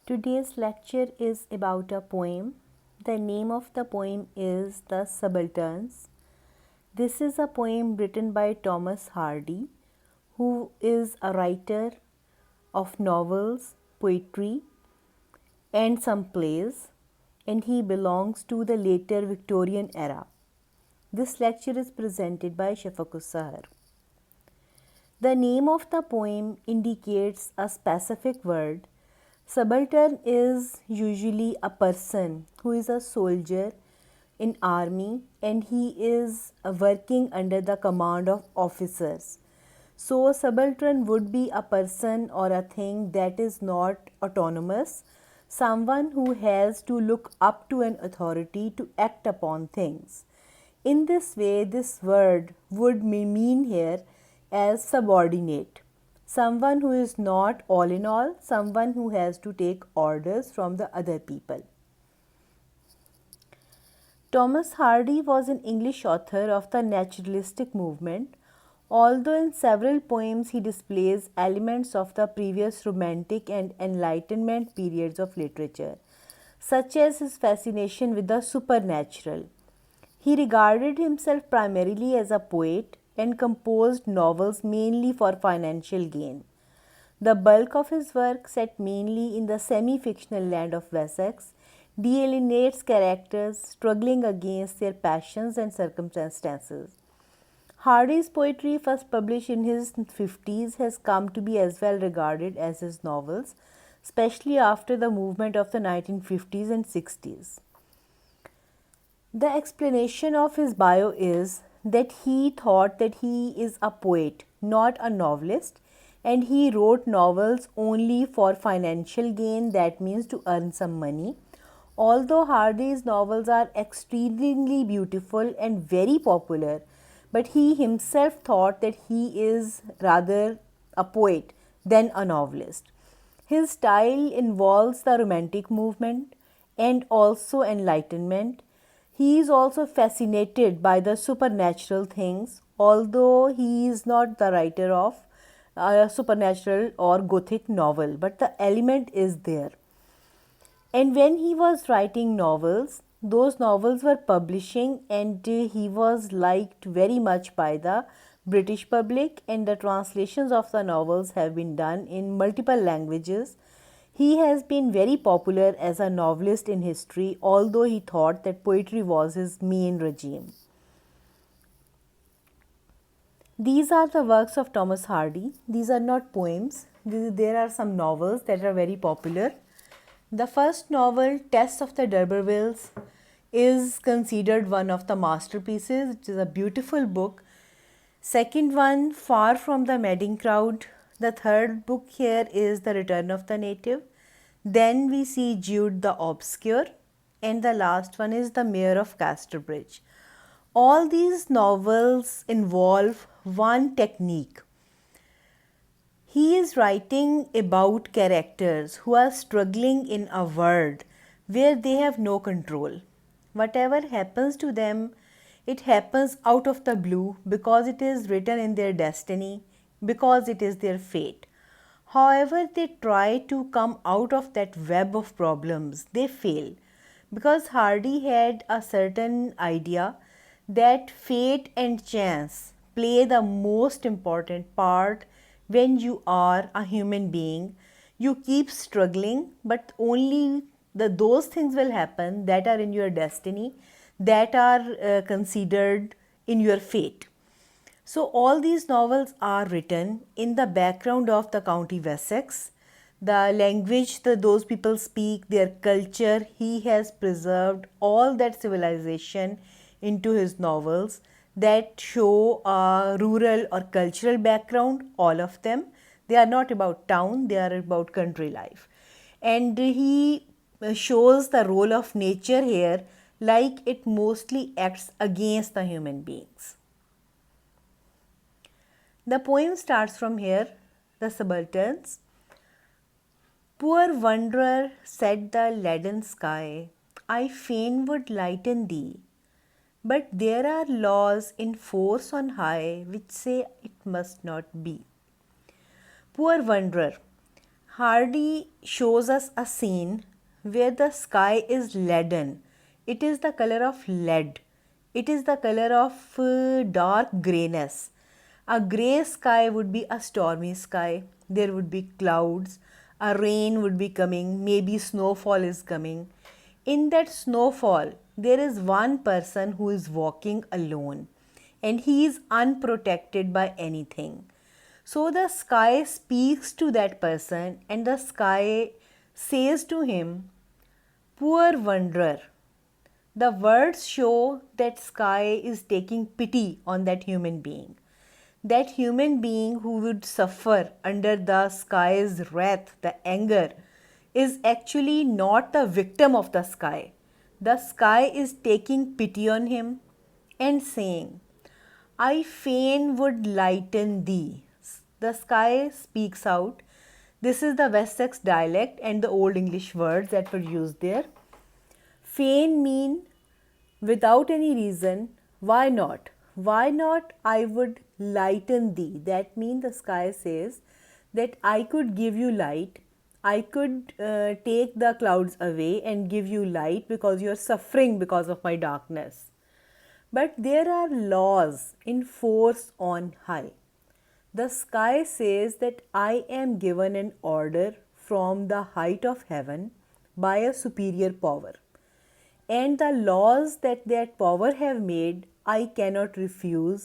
Today's lecture is about a poem. The name of the poem is The Subalterns. This is a poem written by Thomas Hardy, who is a writer of novels, poetry, and some plays, and he belongs to the later Victorian era. This lecture is presented by Shafaqus Sahar. The name of the poem indicates a specific word. Subaltern is usually a person who is a soldier in army and he is working under the command of officers. So subaltern would be a person or a thing that is not autonomous, someone who has to look up to an authority to act upon things. In this way, this word would mean here as subordinate, someone who is not all in all, someone who has to take orders from the other people. Thomas Hardy was an English author of the naturalistic movement. Although in several poems he displays elements of the previous Romantic and Enlightenment periods of literature, such as his fascination with the supernatural. He regarded himself primarily as a poet and composed novels mainly for financial gain. The bulk of his work, set mainly in the semi-fictional land of Wessex, delineates characters struggling against their passions and circumstances. Hardy's poetry, first published in his 50s, has come to be as well regarded as his novels, especially after the movement of the 1950s and 60s. The explanation of his bio is that he thought that he is a poet, not a novelist, and he wrote novels only for financial gain, that means to earn some money. Although Hardy's novels are extremely beautiful and very popular, but he himself thought that he is rather a poet than a novelist. His style involves the Romantic movement and also Enlightenment. He is also fascinated by the supernatural things, although he is not the writer of a supernatural or gothic novel, but the element is there. And when he was writing novels, those novels were publishing and he was liked very much by the British public, and the translations of the novels have been done in multiple languages. He has been very popular as a novelist in history, although he thought that poetry was his main regime. These are the works of Thomas Hardy. These are not poems. There are some novels that are very popular. The first novel, Tess of the D'Urbervilles, is considered one of the masterpieces. It is a beautiful book. Second one, Far from the Madding Crowd. The third book here is The Return of the Native. Then we see Jude the Obscure. And the last one is The Mayor of Casterbridge. All these novels involve one technique. He is writing about characters who are struggling in a world where they have no control. Whatever happens to them, it happens out of the blue because it is written in their destiny, because it is their fate. However, they try to come out of that web of problems, they fail because Hardy had a certain idea that fate and chance play the most important part when you are a human being. You keep struggling, but only those things will happen that are in your destiny, that are considered in your fate. So all these novels are written in the background of the County Wessex. The language that those people speak, their culture, he has preserved all that civilization into his novels that show a rural or cultural background, all of them. They are not about town, they are about country life. And he shows the role of nature here, like it mostly acts against the human beings. The poem starts from here, The Subalterns. Poor wanderer, said the leaden sky, I fain would lighten thee, but there are laws in force on high which say it must not be. Poor wanderer. Hardy shows us a scene where the sky is leaden. It is the color of lead. It is the color of dark grayness. A grey sky would be a stormy sky. There would be clouds. A rain would be coming. Maybe snowfall is coming. In that snowfall, there is one person who is walking alone and he is unprotected by anything. So the sky speaks to that person and the sky says to him, "Poor wanderer." The words show that sky is taking pity on that human being. That human being who would suffer under the sky's wrath, the anger, is actually not the victim of the sky. The sky is taking pity on him and saying, "I fain would lighten thee." The sky speaks out. This is the Wessex dialect and the Old English words that were used there. Fain mean without any reason. Why not? Why not I would lighten thee? That means the sky says that I could give you light. I could take the clouds away and give you light because you are suffering because of my darkness. But there are laws in force on high. The sky says that I am given an order from the height of heaven by a superior power. And the laws that that power have made, I cannot refuse,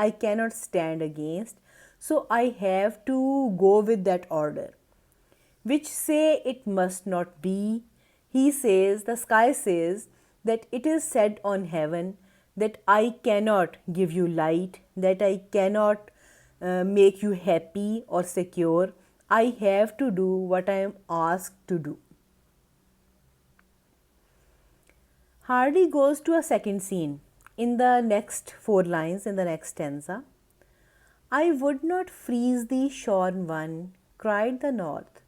I cannot stand against. So I have to go with that order, which say it must not be. He says, the sky says, that it is said on heaven that I cannot give you light, that I cannot make you happy or secure. I have to do what I am asked to do. Hardy goes to a second scene in the next 4 lines in the next stanza. "I would not freeze thee, shorn one," cried the north.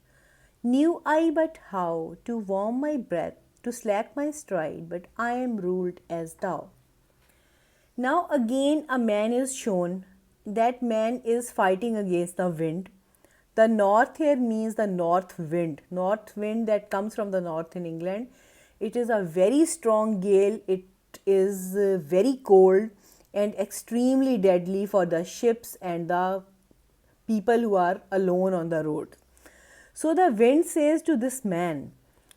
"Knew I but how to warm my breath, to slack my stride, but I am ruled as thou." Now again a man is shown. That man is fighting against the wind. The north here means the north wind that comes from the north in England. It is a very strong gale. It is very cold and extremely deadly for the ships and the people who are alone on the road. So the wind says to this man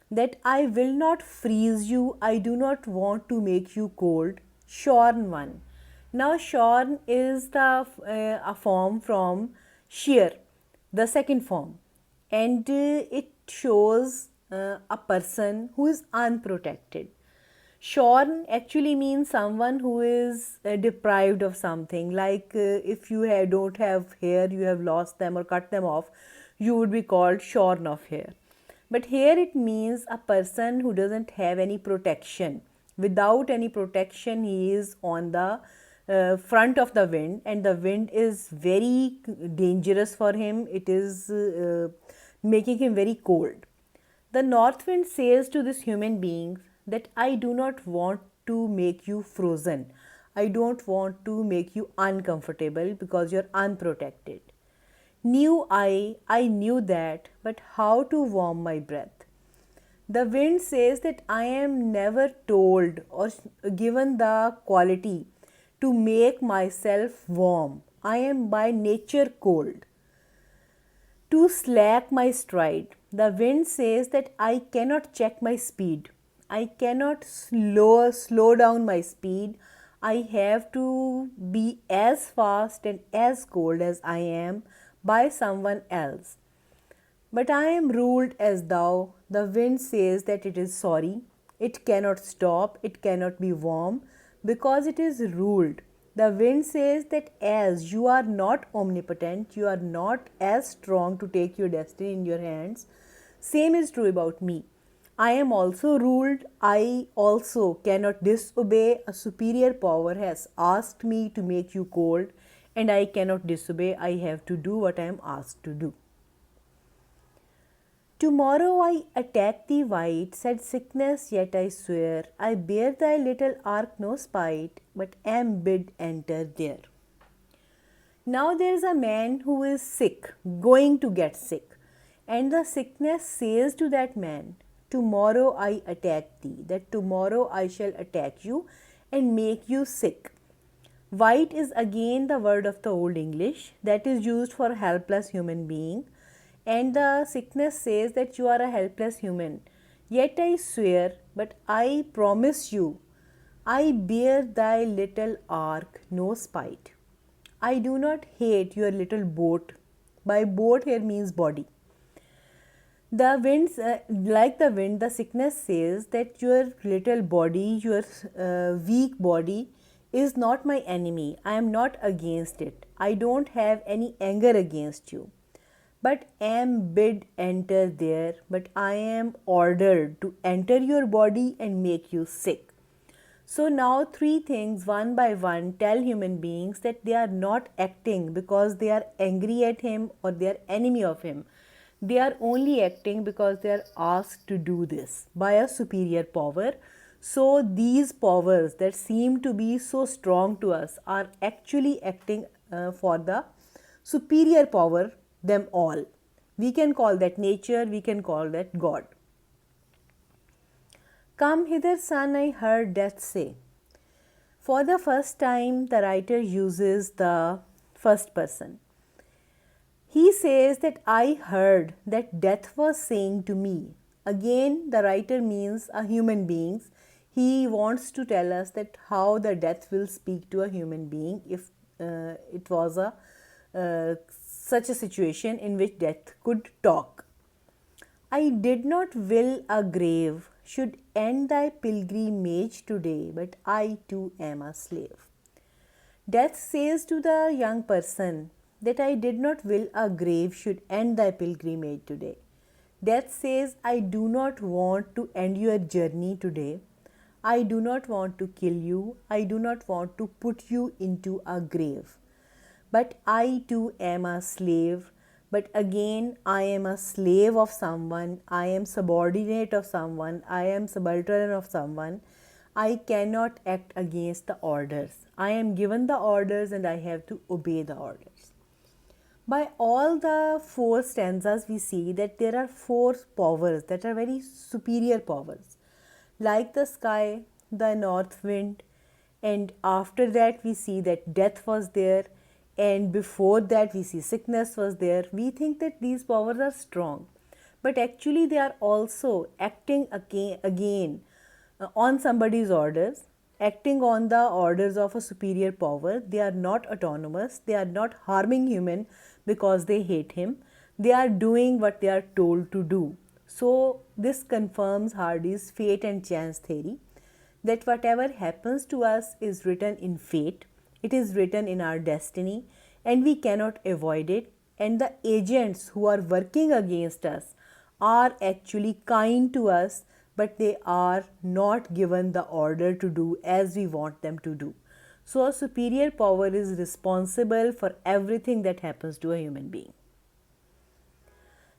that I will not freeze you, I do not want to make you cold, shorn one. Now shorn is a form from sheer, the second form, and it shows a person who is unprotected. Shorn actually means someone who is deprived of something, like if you don't have hair, you have lost them or cut them off, you would be called shorn of hair. But here it means a person who doesn't have any protection. Without any protection, he is on the front of the wind, and the wind is very dangerous for him. It is making him very cold. The north wind says to this human being that I do not want to make you frozen. I don't want to make you uncomfortable because you're unprotected. I knew that, but how to warm my breath? The wind says that I am never told or given the quality to make myself warm. I am by nature cold. To slack my stride, the wind says that I cannot check my speed. I cannot slow down my speed. I have to be as fast and as cold as I am by someone else. But I am ruled as thou. The wind says that it is sorry. It cannot stop. It cannot be warm because it is ruled. The wind says that as you are not omnipotent, you are not as strong to take your destiny in your hands. Same is true about me. I am also ruled. I also cannot disobey. A superior power has asked me to make you cold, and I cannot disobey. I have to do what I am asked to do. Tomorrow I attack thee white, said sickness, yet I swear, I bear thy little ark no spite, but am bid enter there. Now there is a man who is sick, going to get sick, And the sickness says to that man, tomorrow I attack thee, that tomorrow I shall attack you and make you sick. White is again the word of the Old English that is used for helpless human being, and the sickness says that you are a helpless human. Yet I swear, but I promise you, I bear thy little ark no spite. I do not hate your little boat. By boat here means body. The winds, like the wind, the sickness says that your little body, your weak body, is not my enemy. I am not against it. I don't have any anger against you, but am bid enter there. But I am ordered to enter your body and make you sick. So now three things one by one tell human beings that they are not acting because they are angry at him or they are enemy of him. They are only acting because they are asked to do this by a superior power. So these powers that seem to be so strong to us are actually acting for the superior power, them all. We can call that nature, we can call that God. Come hither, son, I heard death say. For the first time, the writer uses the first person. He says that I heard that death was saying to me. Again, the writer means a human being. He wants to tell us that how the death will speak to a human being if it was a such a situation in which death could talk. I did not will a grave should end thy pilgrimage today, but I too am a slave. Death says to the young person that I did not will a grave should end thy pilgrimage today. Death says, I do not want to end your journey today. I do not want to kill you. I do not want to put you into a grave. But I too am a slave. But again, I am a slave of someone. I am subordinate of someone. I am subaltern of someone. I cannot act against the orders. I am given the orders and I have to obey the orders. By all the four stanzas, we see that there are four powers that are very superior powers. Like the sky, the north wind, and after that we see that death was there, and before that we see sickness was there. We think that these powers are strong, but actually they are also acting again on somebody's orders, acting on the orders of a superior power. They are not autonomous, they are not harming human because they hate him. They are doing what they are told to do. So this confirms Hardy's fate and chance theory, that whatever happens to us is written in fate, it is written in our destiny, and we cannot avoid it. And the agents who are working against us are actually kind to us, but they are not given the order to do as we want them to do. So a superior power is responsible for everything that happens to a human being.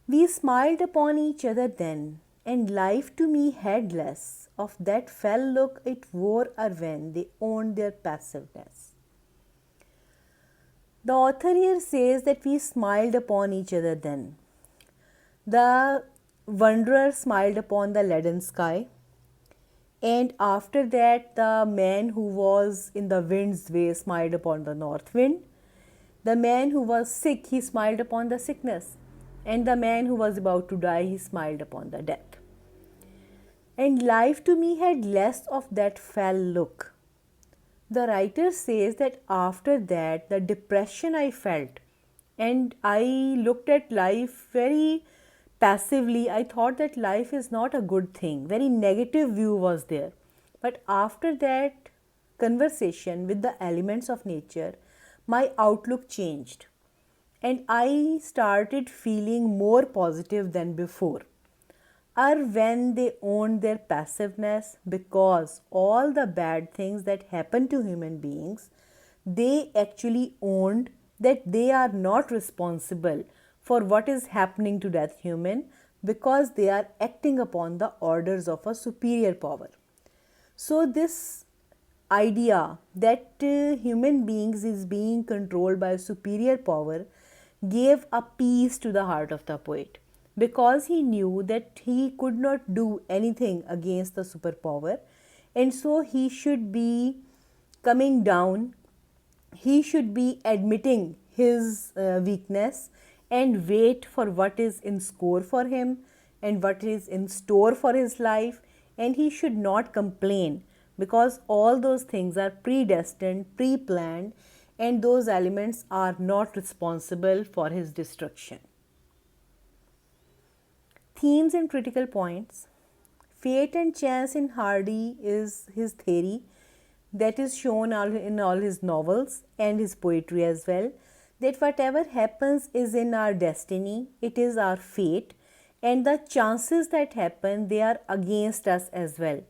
We smiled upon each other then, and life to me had less of that fell look it wore or when they owned their passiveness. The author here says that we smiled upon each other then. The wanderer smiled upon the leaden sky, and after that the man who was in the wind's way smiled upon the north wind. The man who was sick, he smiled upon the sickness, and the man who was about to die, he smiled upon the death. And life to me had less of that fell look. The writer says that after that, the depression I felt, and I looked at life very passively. I thought that life is not a good thing. Very negative view was there. But after that conversation with the elements of nature, my outlook changed, and I started feeling more positive than before. Or when they owned their passiveness, because all the bad things that happen to human beings, they actually owned that they are not responsible for what is happening to that human, because they are acting upon the orders of a superior power. So this idea that human beings is being controlled by a superior power gave a peace to the heart of the poet, because he knew that he could not do anything against the superpower, and so he should be coming down, he should be admitting his weakness and wait for what is in score for him and what is in store for his life, and he should not complain because all those things are predestined, pre-planned, and those elements are not responsible for his destruction. Themes and critical points. Fate and chance in Hardy is his theory that is shown in all his novels and his poetry as well, that whatever happens is in our destiny, it is our fate, and the chances that happen, they are against us as well.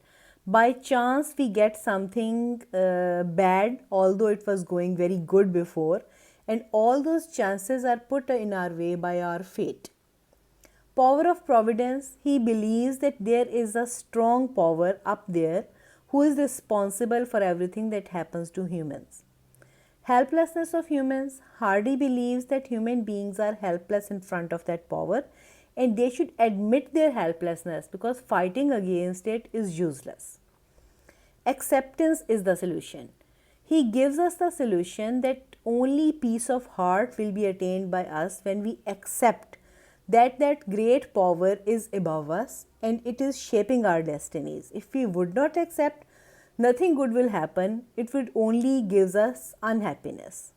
By chance we get something bad, although it was going very good before, and all those chances are put in our way by our fate. Power of providence, he believes that there is a strong power up there who is responsible for everything that happens to humans. Helplessness of humans, Hardy believes that human beings are helpless in front of that power and they should admit their helplessness because fighting against it is useless. Acceptance is the solution. He gives us the solution that only peace of heart will be attained by us when we accept that great power is above us and it is shaping our destinies. If we would not accept, nothing good will happen. It would only give us unhappiness.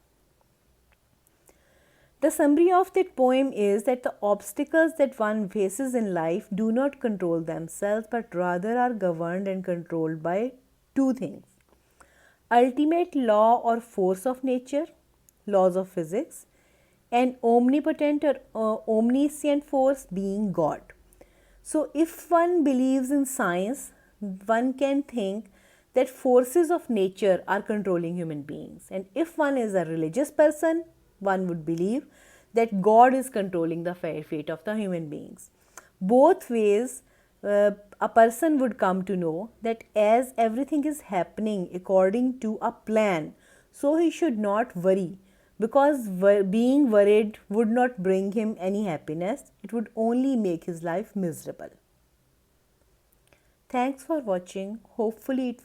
The summary of that poem is that the obstacles that one faces in life do not control themselves but rather are governed and controlled by two things: ultimate law or force of nature, laws of physics, and omnipotent or omniscient force being God. So if one believes in science, one can think that forces of nature are controlling human beings. And if one is a religious person, one would believe that God is controlling the fate of the human beings. Both ways, a person would come to know that as everything is happening according to a plan, so he should not worry, because being worried would not bring him any happiness. It would only make his life miserable. Thanks for watching. Hopefully it